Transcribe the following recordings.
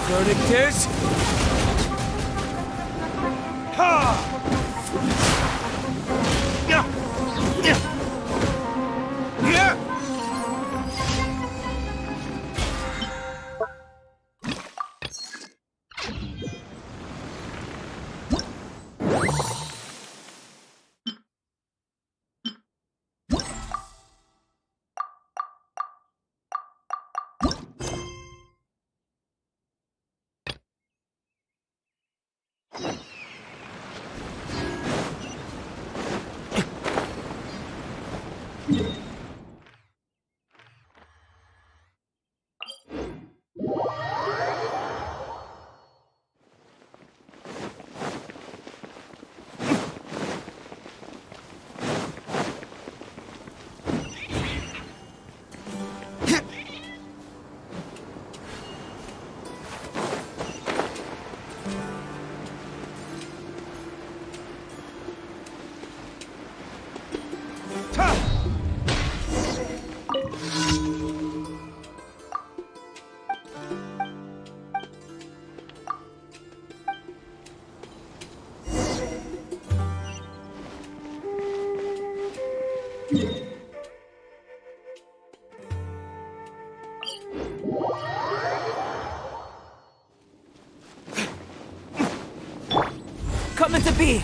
Verdict is... Ha! Yeah! Yeah! Yeah! Coming to be!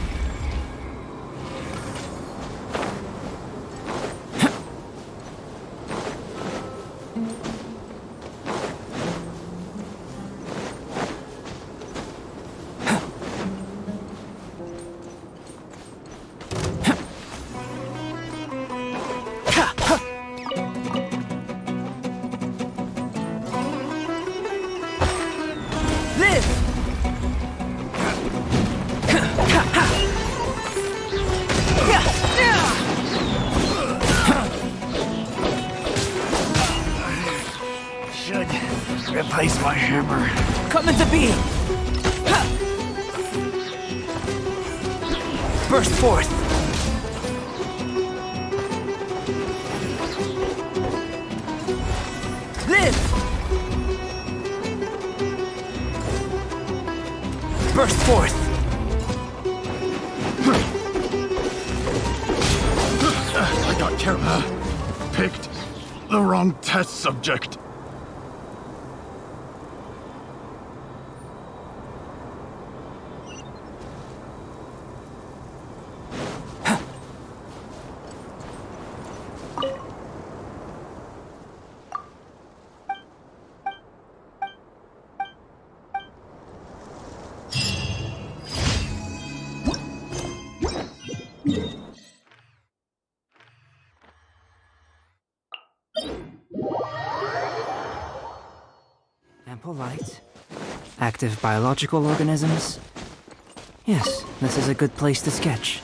Replace my hammer. Coming to be! Burst forth! Live! Burst forth! I got picked the wrong test subject. Ample light. Active biological organisms. Yes, this is a good place to sketch.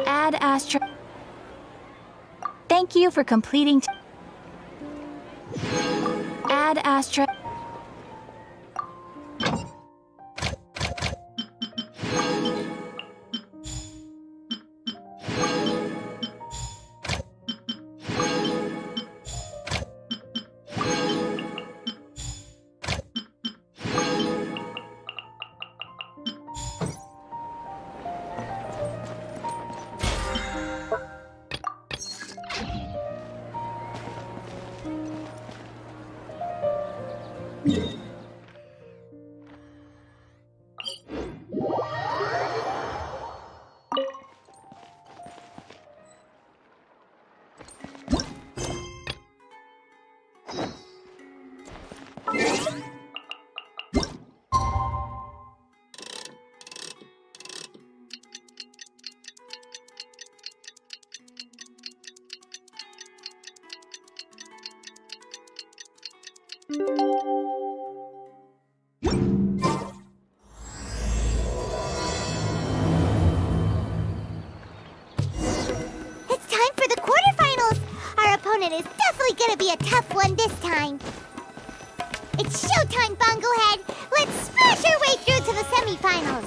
Add Astro. Thank you for completing. Add Astro. It's time for the quarterfinals! Our opponent is definitely gonna be a tough one this time. It's showtime, Bunglehead! Let's smash our way through to the semifinals!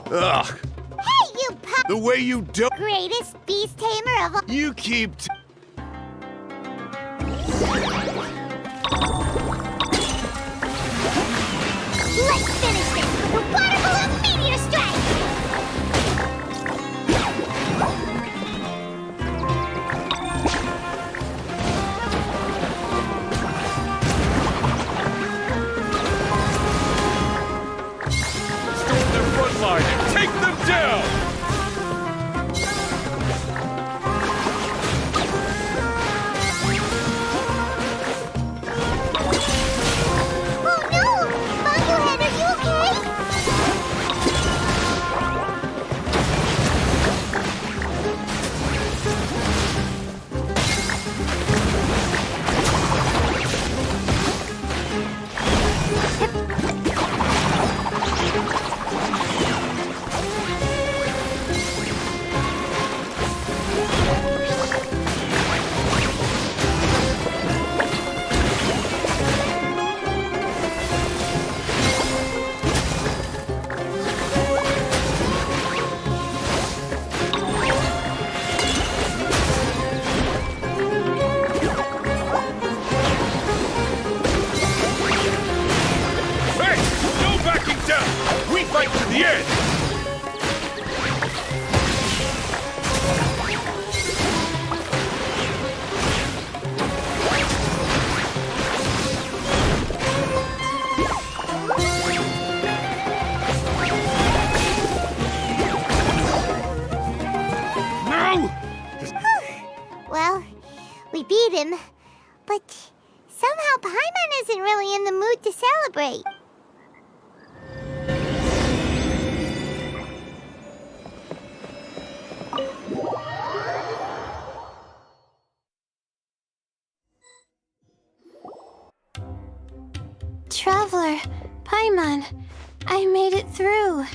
Ugh, Hey, you pup! the way you do. Greatest beast tamer of all. You keep. Let's finish this with a water balloon meteor strike! Storm their front line and take them down! Oh no! Bunglehead, are you okay? Hey, no backing down! We fight to the end! No! Well, we beat him, but somehow Paimon isn't really in the mood to celebrate. Traveler, Paimon, I made it through.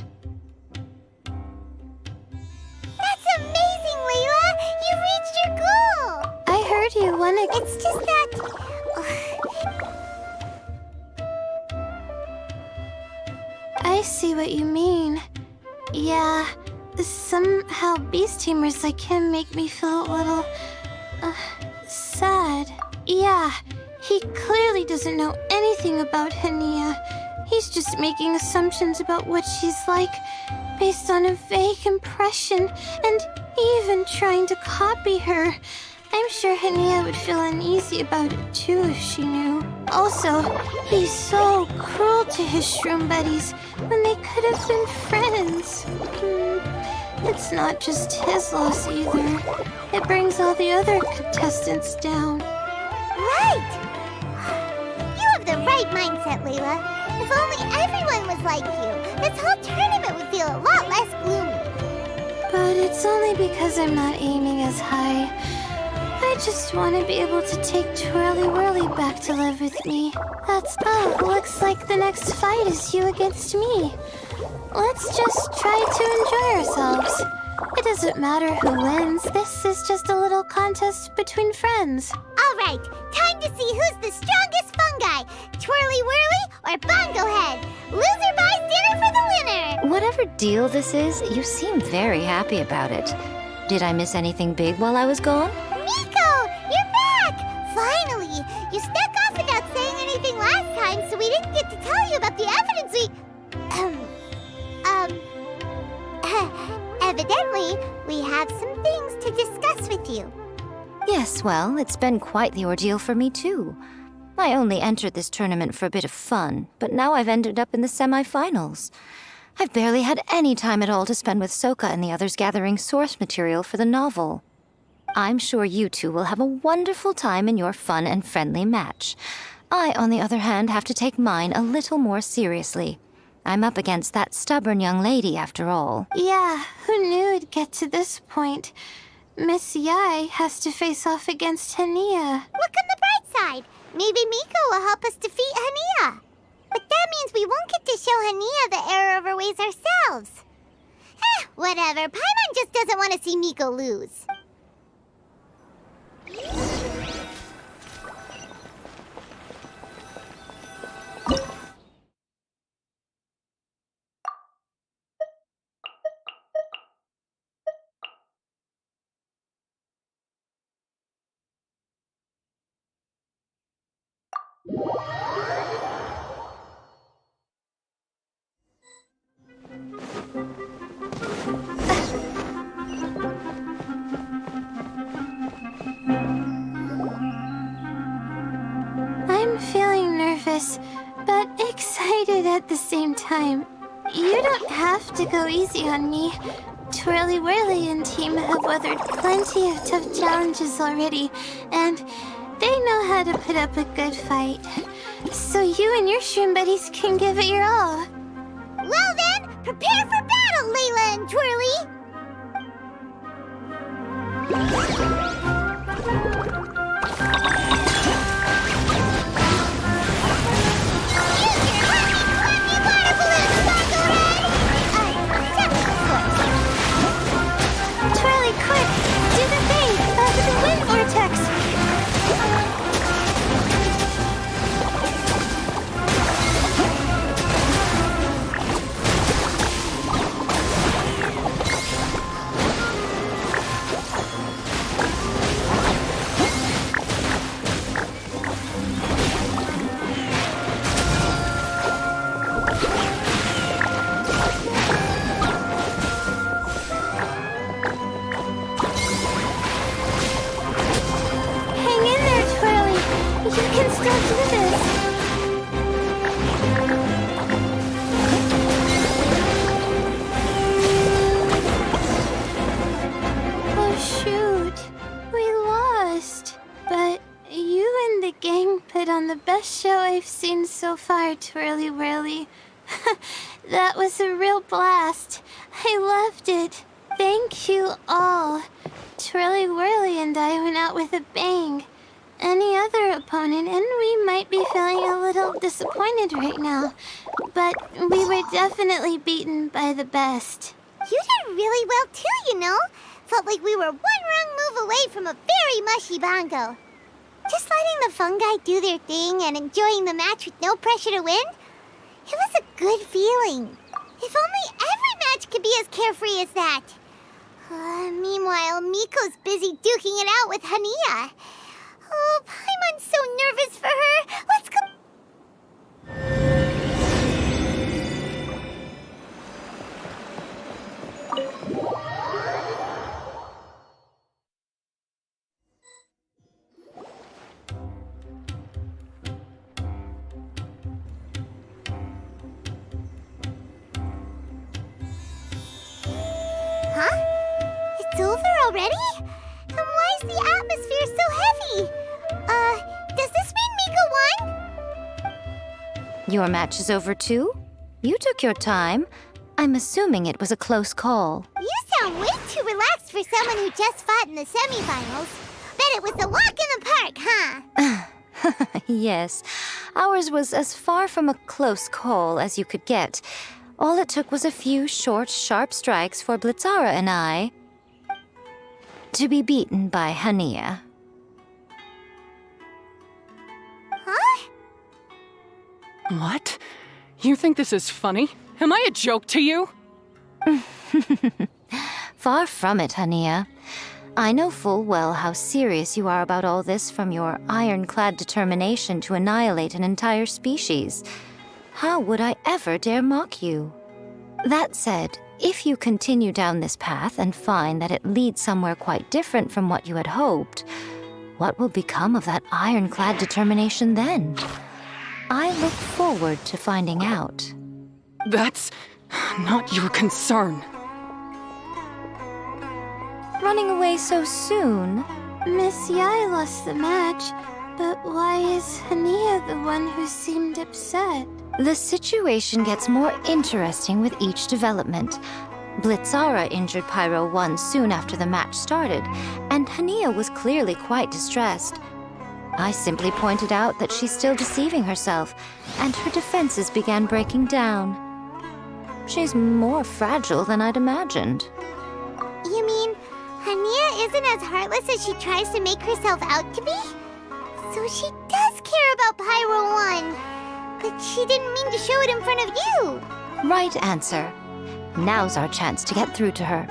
That's amazing, Layla! You reached your goal! I heard you wanna. It's just that... I see what you mean. Yeah, somehow beast tamers like him make me feel a little sad. Yeah, he clearly doesn't know anything about Hania. He's just making assumptions about what she's like based on a vague impression and even trying to copy her. I'm sure Hania would feel uneasy about it too if she knew. Also, he's so cruel to his shroom buddies when they could have been friends. It's not just his loss either. It brings all the other contestants down. Right! You have the right mindset, Layla. If only everyone was like you, this whole tournament would feel a lot less gloomy. But it's only because I'm not aiming as high. I just want to be able to take Twirly Whirly back to live with me. Oh, looks like the next fight is you against me. Let's just try to enjoy ourselves. It doesn't matter who wins. This is just a little contest between friends. All right, time to see who's the strongest fungi, Twirly Whirly or Bongo Head. Loser buys dinner for the winner. Whatever deal this is, you seem very happy about it. Did I miss anything big while I was gone? Miko, you're back! Finally! You snuck off without saying anything last time, so we didn't get to tell you about the evidence we... Evidently, we have some things to discuss with you. Yes, well, it's been quite the ordeal for me too. I only entered this tournament for a bit of fun, but now I've ended up in the semi-finals. I've barely had any time at all to spend with Soka and the others gathering source material for the novel. I'm sure you two will have a wonderful time in your fun and friendly match. I, on the other hand, have to take mine a little more seriously. I'm up against that stubborn young lady, after all. Yeah, who knew it'd get to this point? Miss Yai has to face off against Hania. Look on the bright side. Maybe Miko will help us defeat Hania. But that means we won't get to show Hania the error of her ways ourselves. Whatever. Paimon just doesn't want to see Miko lose. I'm feeling nervous, but excited at the same time. You don't have to go easy on me. Twirly Whirly and team have weathered plenty of tough challenges already, and they know how to put up a good fight. So you and your shroom buddies can give it your all. Well then, prepare for battle, Layla and Twirly! Twirly, quick! Do the thing! The wind vortex! Hang in there, Twirly! You can still do this! Oh shoot, we lost. But you and the gang put on the best show I've seen so far, Twirly Whirly. That was a real blast. I loved it. Thank you all. Twirly Whirly and I went out with a bang. Any other opponent, and we might be feeling a little disappointed right now, but we were definitely beaten by the best. You did really well too, you know. Felt like we were one wrong move away from a very mushy bongo. Just letting the fungi do their thing and enjoying the match with no pressure to win, it was a good feeling. If only every match could be as carefree as that. Meanwhile, Miko's busy duking it out with Hania. Oh, Paimon's so nervous for her. Let's go. Huh? It's over already? And why is the atmosphere so heavy? Does this mean Miko won? Your match is over too? You took your time. I'm assuming it was a close call. You sound way too relaxed for someone who just fought in the semifinals. Bet it was a walk in the park, huh? Yes, ours was as far from a close call as you could get. All it took was a few short, sharp strikes for Blitzara and I to be beaten by Hania. Huh? What? You think this is funny? Am I a joke to you? Far from it, Hania. I know full well how serious you are about all this, from your ironclad determination to annihilate an entire species. How would I ever dare mock you? That said, if you continue down this path and find that it leads somewhere quite different from what you had hoped, what will become of that ironclad determination then? I look forward to finding out. That's not your concern. Running away so soon? Miss Yai lost the match, but why is Hania the one who seemed upset? The situation gets more interesting with each development. Blitzara injured Pyro 1 soon after the match started, and Hania was clearly quite distressed. I simply pointed out that she's still deceiving herself, and her defenses began breaking down. She's more fragile than I'd imagined. You mean Hania isn't as heartless as she tries to make herself out to be? So she does care about Pyro 1, but she didn't mean to show it in front of you. Right answer. Now's our chance to get through to her.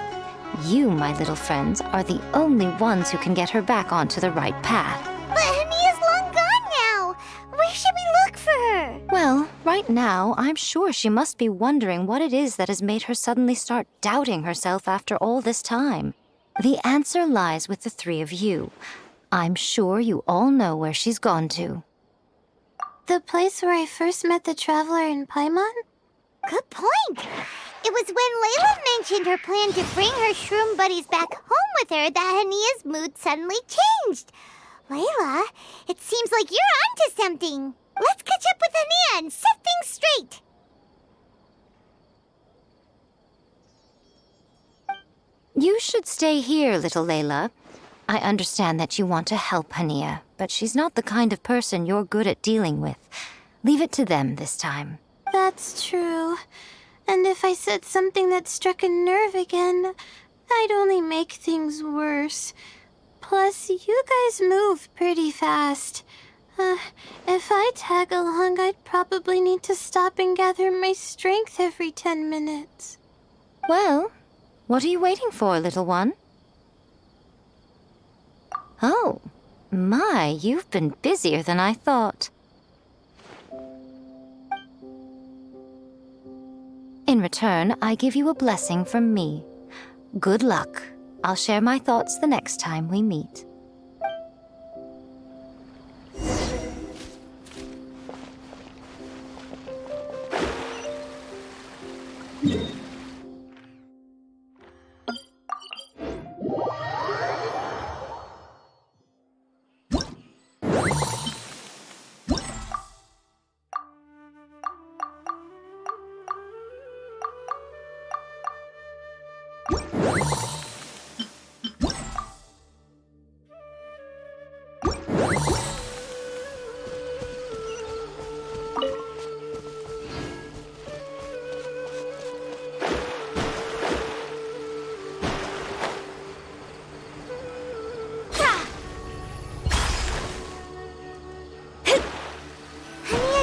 You, my little friends, are the only ones who can get her back onto the right path. But Hania's long gone now. Where should we for her. Well, right now, I'm sure she must be wondering what it is that has made her suddenly start doubting herself after all this time. The answer lies with the three of you. I'm sure you all know where she's gone to. The place where I first met the traveler in Paimon? Good point. It was when Layla mentioned her plan to bring her shroom buddies back home with her that Hania's mood suddenly changed. Layla, it seems like you're onto something. Let's catch up with Hania and set things straight. You should stay here, little Layla. I understand that you want to help Hania, but she's not the kind of person you're good at dealing with. Leave it to them this time. That's true. And if I said something that struck a nerve again, I'd only make things worse. Plus, you guys move pretty fast. If I tag along, I'd probably need to stop and gather my strength every 10 minutes. Well, what are you waiting for, little one? Oh, my, you've been busier than I thought. In return, I give you a blessing from me. Good luck. I'll share my thoughts the next time we meet.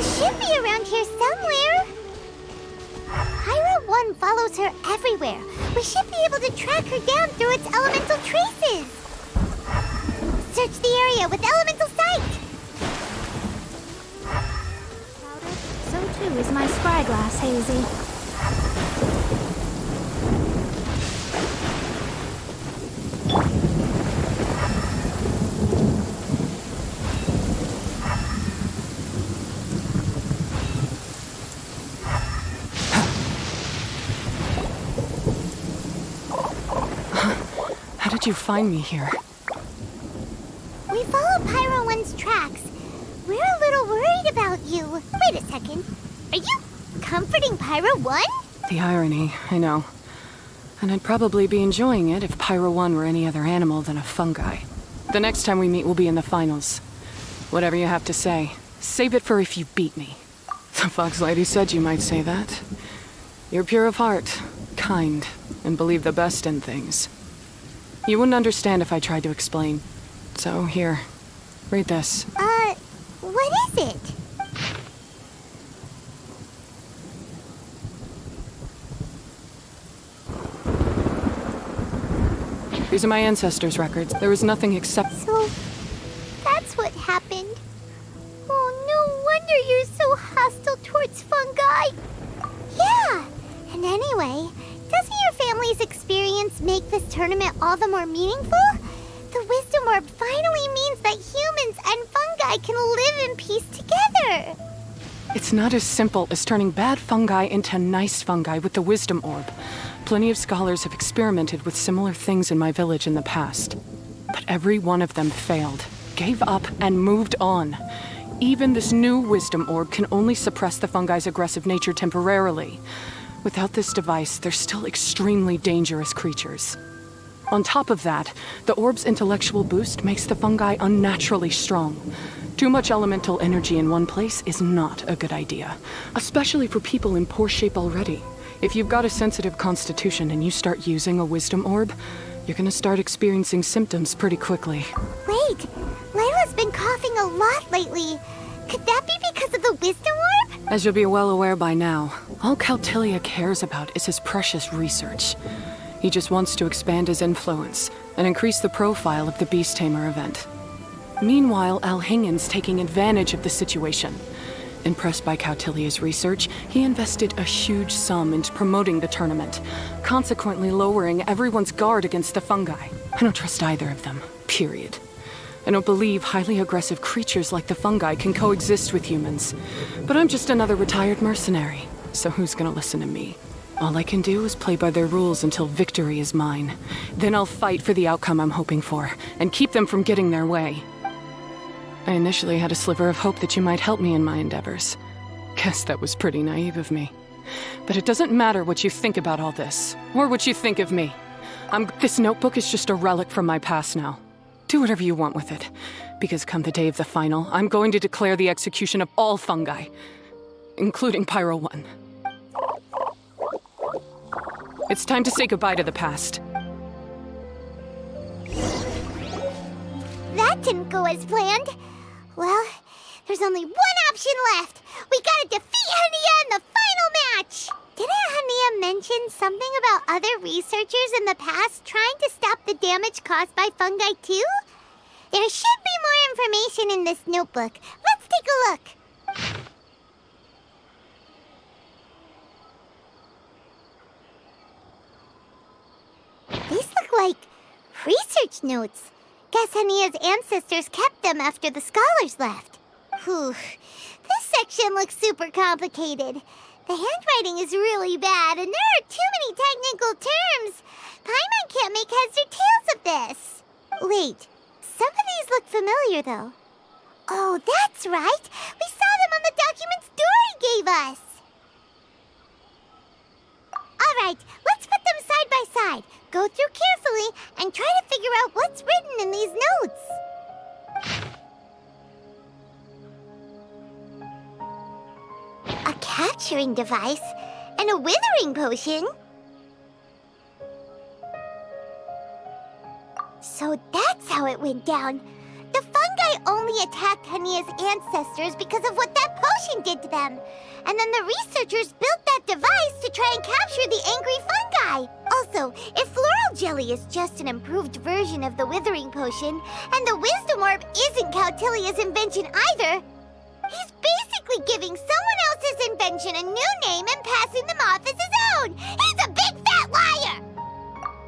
Should be around here somewhere. Pyro 1 follows her everywhere. We should be able to track her down through its elemental traces. Search the area with elemental sight. So too is my spyglass, Hazy. How did you find me here? We follow Pyro 1's tracks. We're a little worried about you. Wait a second. Are you comforting Pyro 1? The irony, I know. And I'd probably be enjoying it if Pyro 1 were any other animal than a fungi. The next time we meet, we'll be in the finals. Whatever you have to say, save it for if you beat me. The Fox Lady said you might say that. You're pure of heart, kind, and believe the best in things. You wouldn't understand if I tried to explain. So here, read this. What is it? These are my ancestors' records. There was nothing except... So, that's what happened. Oh, no wonder you're so hostile towards fungi. Yeah, and anyway, doesn't your family's experience make this tournament all the more meaningful? The Wisdom Orb finally means that humans and fungi can live in peace together. It's not as simple as turning bad fungi into nice fungi with the Wisdom Orb. Plenty of scholars have experimented with similar things in my village in the past. But every one of them failed, gave up, and moved on. Even this new Wisdom Orb can only suppress the fungi's aggressive nature temporarily. Without this device, they're still extremely dangerous creatures. On top of that, the orb's intellectual boost makes the fungi unnaturally strong. Too much elemental energy in one place is not a good idea, especially for people in poor shape already. If you've got a sensitive constitution and you start using a Wisdom Orb, you're gonna start experiencing symptoms pretty quickly. Wait, Layla's been coughing a lot lately. Could that be because of the Wisdom Orb? As you'll be well aware by now, all Caltilia cares about is his precious research. He just wants to expand his influence and increase the profile of the Beast Tamer event. Meanwhile, Alhingen's taking advantage of the situation. Impressed by Cautilia's research, he invested a huge sum into promoting the tournament, consequently lowering everyone's guard against the fungi. I don't trust either of them, period. I don't believe highly aggressive creatures like the fungi can coexist with humans. But I'm just another retired mercenary, so who's gonna listen to me? All I can do is play by their rules until victory is mine. Then I'll fight for the outcome I'm hoping for, and keep them from getting their way. I initially had a sliver of hope that you might help me in my endeavors. Guess that was pretty naive of me. But it doesn't matter what you think about all this, or what you think of me. This notebook is just a relic from my past now. Do whatever you want with it, because come the day of the final, I'm going to declare the execution of all fungi, including Pyro 1. It's time to say goodbye to the past. That didn't go as planned. Well, there's only one option left. We gotta defeat Hania in the final match! Didn't Hania mention something about other researchers in the past trying to stop the damage caused by fungi too? There should be more information in this notebook. Let's take a look. These look like research notes. Guess Hania's ancestors kept them after the scholars left. Whew. This section looks super complicated. The handwriting is really bad, and there are too many technical terms. Paimon can't make heads or tails of this. Wait, some of these look familiar, though. Oh, that's right. We saw them on the documents Dory gave us. All right, let's put them side by side. Go through carefully and try to figure out what's written in these notes. A capturing device and a withering potion. So that's how it went down. The fungi only attacked Hania's ancestors because of what that potion did to them. And then the researchers built that device to try and capture the angry fungi. Also, if floral jelly is just an improved version of the withering potion, and the wisdom orb isn't Cautilia's invention either, he's basically giving someone else's invention a new name and passing them off as his own. He's a big fat liar!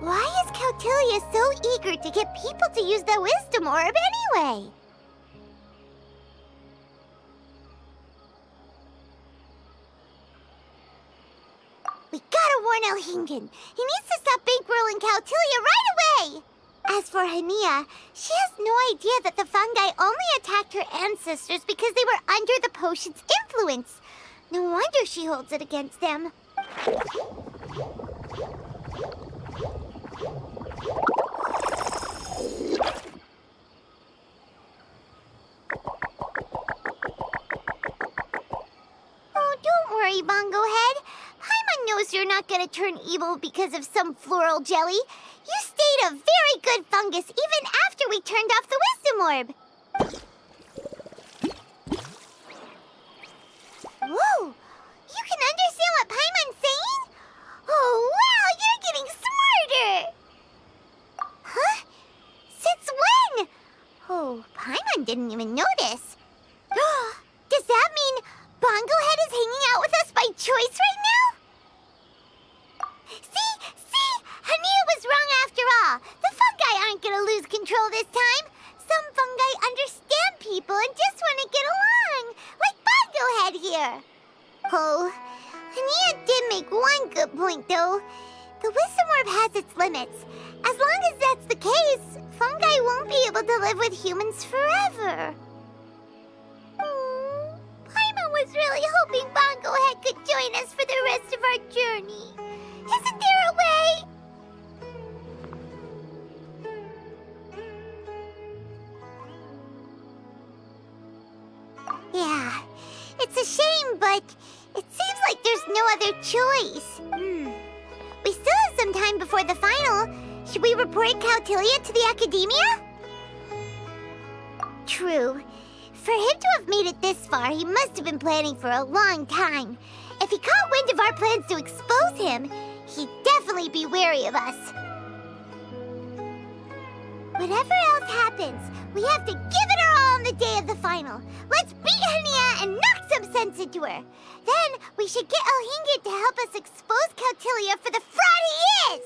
Why is Cautilia so eager to get people to use the wisdom orb anyway? We gotta warn Elhingen. He needs to stop bankrolling Cautilia right away! As for Hania, she has no idea that the fungi only attacked her ancestors because they were under the potion's influence. No wonder she holds it against them. Oh, don't worry, Bongo Head. Paimon knows you're not gonna turn evil because of some floral jelly. You stayed a very good fungus even after we turned off the wisdom orb. Whoa! You can understand what Paimon's saying? Oh, wow! You're getting smarter! Huh? Since when? Oh, Paimon didn't even notice. Does that mean Bongo Head is hanging out with us by choice right now? See? Hania was wrong after all. The fungi aren't gonna lose control this time. Some fungi understand people and just want to get along, like Bongo Head here. Oh, Hania did make one good point, though. The wisdom orb has its limits. As long as that's the case, fungi won't be able to live with humans forever. Paimon was really hoping Bongo Head could join us for the rest of our journey. Isn't there a way? Yeah, it's a shame, but it seems like there's no other choice. We still have some time before the final. Should we report Cautilia to the academia? True. For him to have made it this far, he must have been planning for a long time. If he caught wind of our plans to expose him, he'd definitely be wary of us. Whatever else happens, we have to give it our all on the day of the final. Let's beat Hania and knock some sense acid to her. Then we should get Elhingit to help us expose Cautilia for the fraud he is!